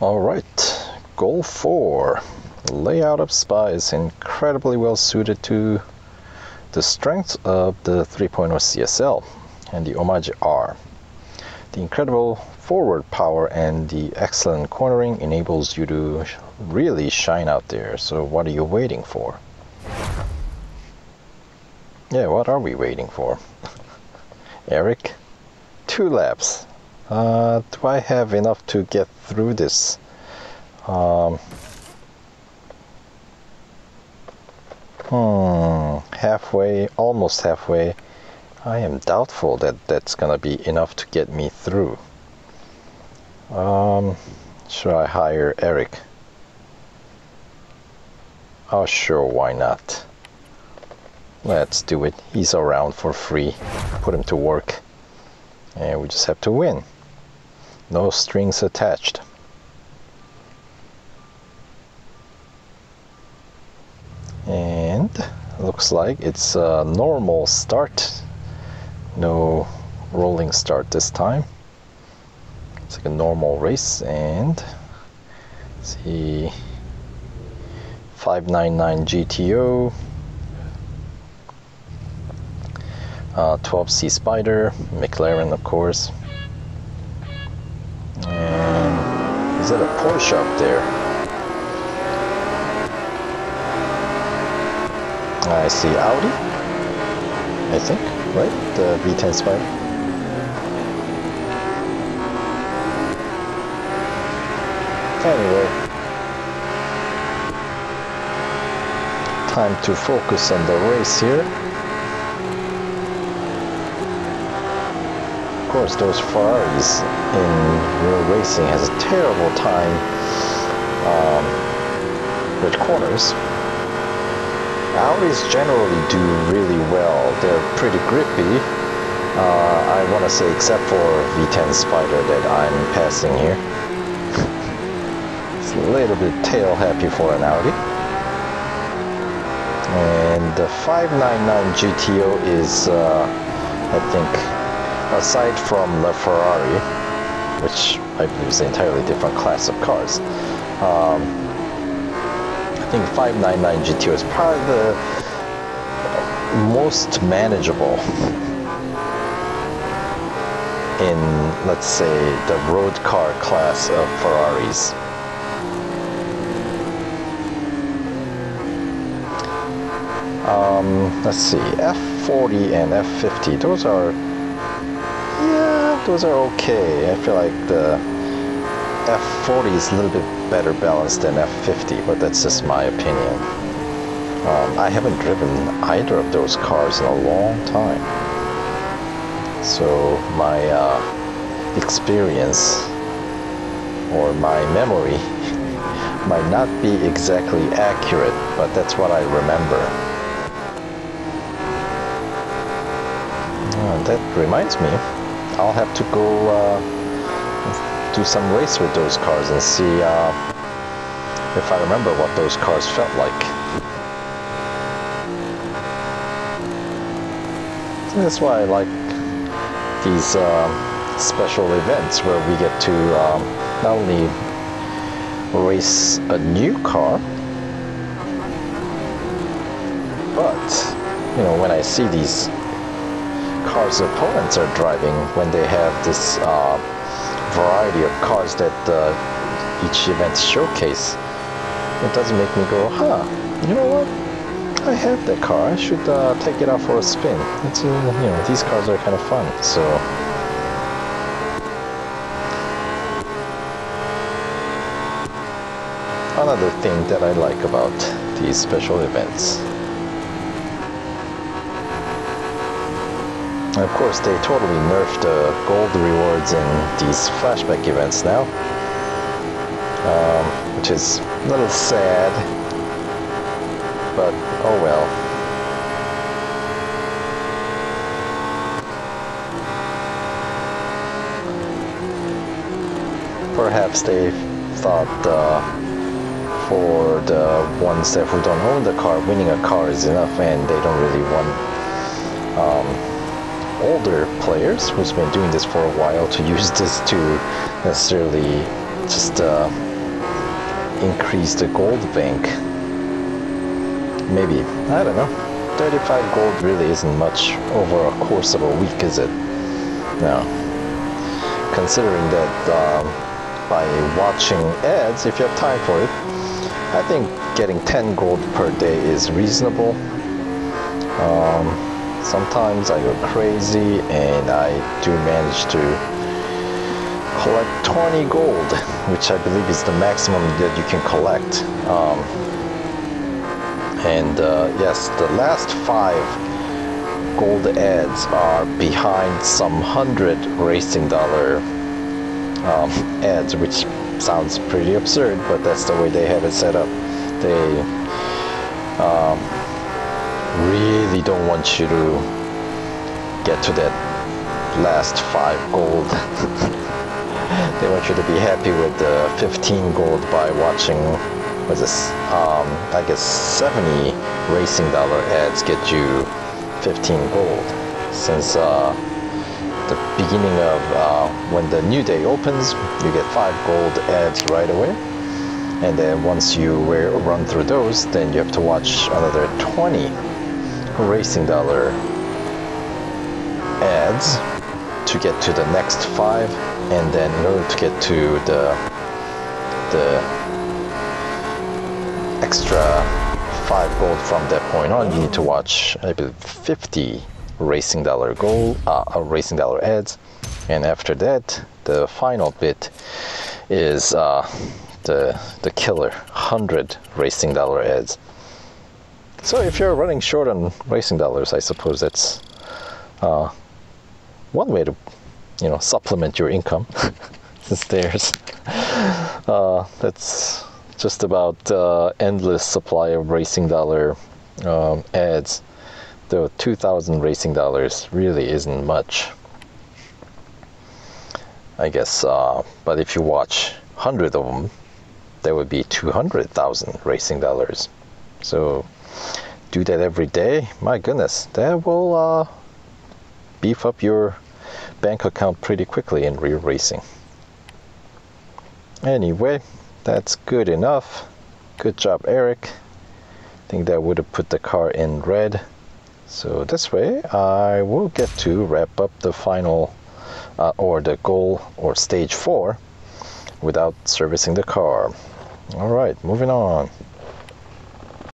Alright, goal 4. Layout of SPA is incredibly well suited to the strengths of the 3.0 CSL and the Hommage R. The incredible forward power and the excellent cornering enables you to really shine out there. So what are you waiting for? Yeah, what are we waiting for? Eric? 2 laps. Do I have enough to get through this? Halfway, almost halfway. I am doubtful that that's gonna be enough to get me through. Should I hire Eric? Oh sure, why not? Let's do it. He's around for free. Put him to work. And we just have to win. No strings attached. And looks like it's a normal start. No rolling start this time. It's like a normal race. And see, 599 GTO, 12C Spider, McLaren of course. And is that a Porsche up there? I see Audi, I think, right? The V10 Spider. Anyway, time to focus on the race here. Of course, those Ferraris in real racing has a terrible time with corners. Audis generally do really well. They're pretty grippy. I want to say except for V10 Spider that I'm passing here. It's a little bit tail happy for an Audi. And the 599 GTO is, I think, aside from the Ferrari, which I believe is an entirely different class of cars, I think 599 GTO is probably the most manageable in, let's say, the road car class of Ferraris. Let's see, F40 and F50, those are okay. I feel like the F40 is a little bit better balanced than F50, but that's just my opinion. I haven't driven either of those cars in a long time, so my experience or my memory might not be exactly accurate, but that's what I remember. That reminds me, I'll have to go do some race with those cars and see if I remember what those cars felt like. So that's why I like these special events where we get to not only race a new car, but you know, when I see these cars opponents are driving, when they have this variety of cars that each event showcase, it doesn't make me go, huh, you know what, I have that car, I should take it out for a spin. It's, you know, these cars are kind of fun. So another thing that I like about these special events. Of course, they totally nerfed the gold rewards in these flashback events now, which is a little sad, but oh well. Perhaps they thought for the ones that who don't own the car, winning a car is enough, and they don't really want older players who's been doing this for a while to use this to necessarily just increase the gold bank. Maybe, I don't know. 35 gold really isn't much over a course of a week, is it? No. Considering that by watching ads, if you have time for it, I think getting 10 gold per day is reasonable. Sometimes I go crazy and I do manage to collect 20 gold, which I believe is the maximum that you can collect. Yes, the last 5 gold ads are behind some 100 racing dollar ads, which sounds pretty absurd, but that's the way they have it set up. They really don't want you to get to that last 5 gold. They want you to be happy with the 15 gold by watching, what's this, I guess 70 racing dollar ads get you 15 gold. Since the beginning of when the new day opens, you get 5 gold ads right away, and then once you run through those, then you have to watch another 20 racing dollar ads to get to the next 5, and then in order to get to the extra 5 gold from that point on, you need to watch, I believe, 50 racing dollar racing dollar ads, and after that the final bit is the killer 100 racing dollar ads. So if you're running short on racing dollars, I suppose that's one way to, supplement your income. Since there's that's just about endless supply of racing dollar ads. Though 2,000 racing dollars really isn't much, I guess. But if you watch 100 of them, that would be 200,000 racing dollars. So do that every day. My goodness, that will beef up your bank account pretty quickly in real racing. Anyway, that's good enough. Good job, Eric. I think that would have put the car in red. So this way I will get to wrap up the final or the goal or stage 4 without servicing the car. All right, moving on.